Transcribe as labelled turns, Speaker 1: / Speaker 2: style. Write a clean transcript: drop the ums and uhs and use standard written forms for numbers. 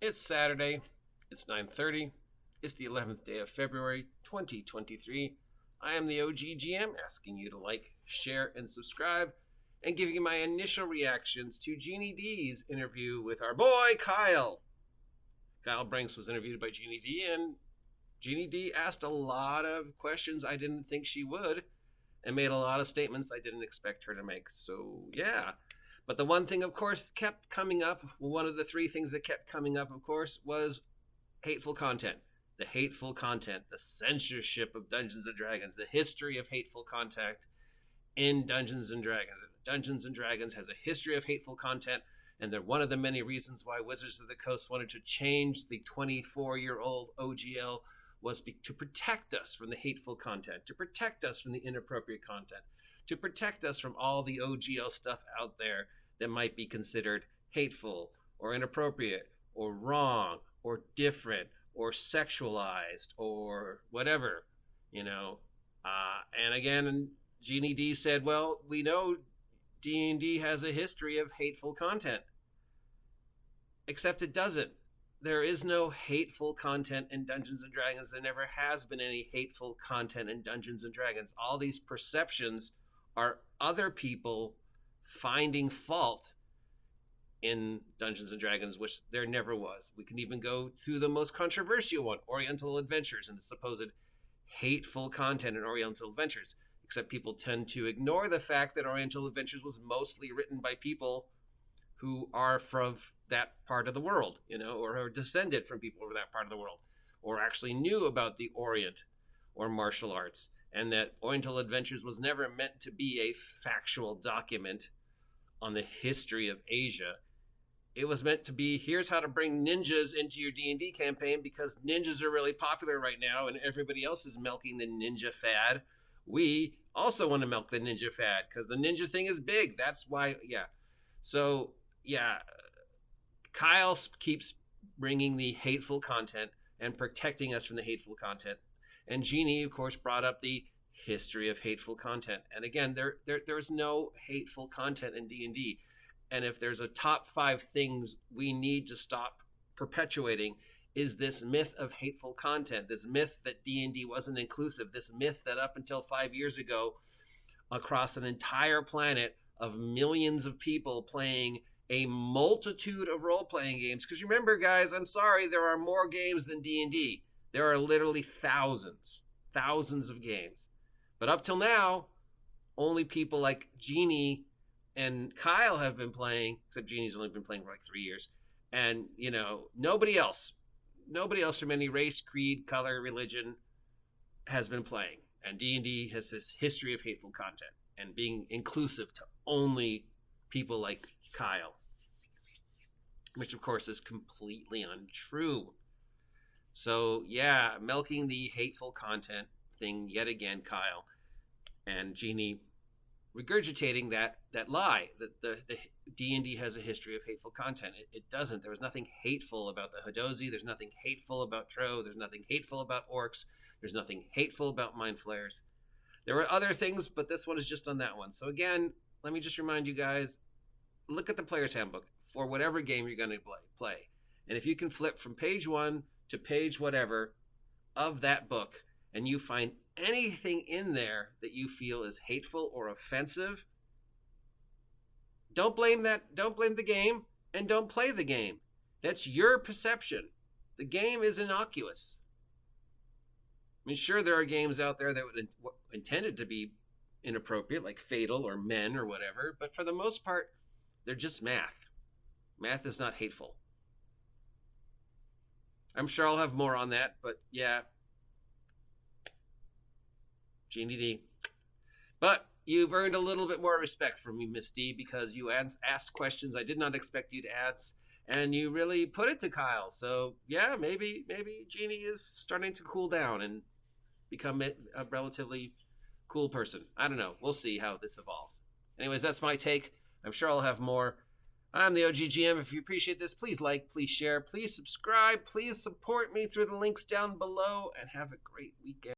Speaker 1: It's Saturday. It's 9:30. It's the 11th day of February, 2023. I am the OGGM, asking you to like, share, and subscribe, and giving you my initial reactions to Gini D's interview with our boy Kyle. Kyle Brink was interviewed by Gini D, and Gini D asked a lot of questions I didn't think she would, and made a lot of statements I didn't expect her to make. So, yeah. But the one thing, of course, kept coming up, one of the three things that kept coming up, of course, was hateful content. The hateful content, the censorship of Dungeons & Dragons, the history of hateful content in Dungeons & Dragons. Dungeons & Dragons has a history of hateful content, and they're one of the many reasons why Wizards of the Coast wanted to change the 24-year-old OGL was to protect us from the hateful content, to protect us from the inappropriate content, to protect us from all the OGL stuff out there that might be considered hateful or inappropriate or wrong or different or sexualized or whatever, you know. And again, Gini D said, well, we know D&D has a history of hateful content, except it doesn't. There is no hateful content in Dungeons & Dragons. There never has been any hateful content in Dungeons & Dragons. All these perceptions are other people finding fault in Dungeons & Dragons, which there never was. We can even go to the most controversial one, Oriental Adventures, and the supposed hateful content in Oriental Adventures. Except people tend to ignore the fact that Oriental Adventures was mostly written by people who are from that part of the world, you know, or are descended from people from that part of the world, or actually knew about the Orient or martial arts. And that Oriental Adventures was never meant to be a factual document on the history of Asia. It was meant to be, here's how to bring ninjas into your D&D campaign because ninjas are really popular right now and everybody else is milking the ninja fad. We also want to milk the ninja fad because the ninja thing is big. That's why, yeah. So, yeah, Kyle keeps bringing the hateful content and protecting us from the hateful content. And Gini, of course, brought up the history of hateful content. And again, there's no hateful content in D&D. And if there's a top 5 things we need to stop perpetuating is this myth of hateful content, this myth that D&D wasn't inclusive, this myth that up until 5 years ago, across an entire planet of millions of people playing a multitude of role-playing games. Because remember, guys, I'm sorry, there are more games than D&D. There are literally thousands of games. But up till now, only people like Gini and Kyle have been playing, except Gini's only been playing for like 3 years. And, you know, nobody else from any race, creed, color, religion has been playing. And D&D has this history of hateful content and being inclusive to only people like Kyle, which of course is completely untrue. So, yeah, milking the hateful content thing yet again, Kyle. And Gini regurgitating that lie, that the D&D has a history of hateful content. It doesn't. There was nothing hateful about the Hadozi. There's nothing hateful about Tro. There's nothing hateful about orcs. There's nothing hateful about mind flayers. There were other things, but this one is just on that one. So again, let me just remind you guys, look at the player's handbook for whatever game you're going to play. And if you can flip from page 1 to page whatever of that book, and you find anything in there that you feel is hateful or offensive, don't blame the game, and don't play the game. That's your perception. The game is innocuous. I mean, sure, there are games out there that would intended to be inappropriate, like Fatal or Men or whatever, but for the most part, they're just math. Math is not hateful. I'm sure I'll have more on that, but yeah. Gini D. But you've earned a little bit more respect from me, Miss D, because you asked questions I did not expect you to ask, and you really put it to Kyle. So, yeah, maybe Gini is starting to cool down and become a relatively cool person. I don't know. We'll see how this evolves. Anyways, that's my take. I'm sure I'll have more. I'm the OGGM. If you appreciate this, please like, please share, please subscribe, please support me through the links down below, and have a great weekend.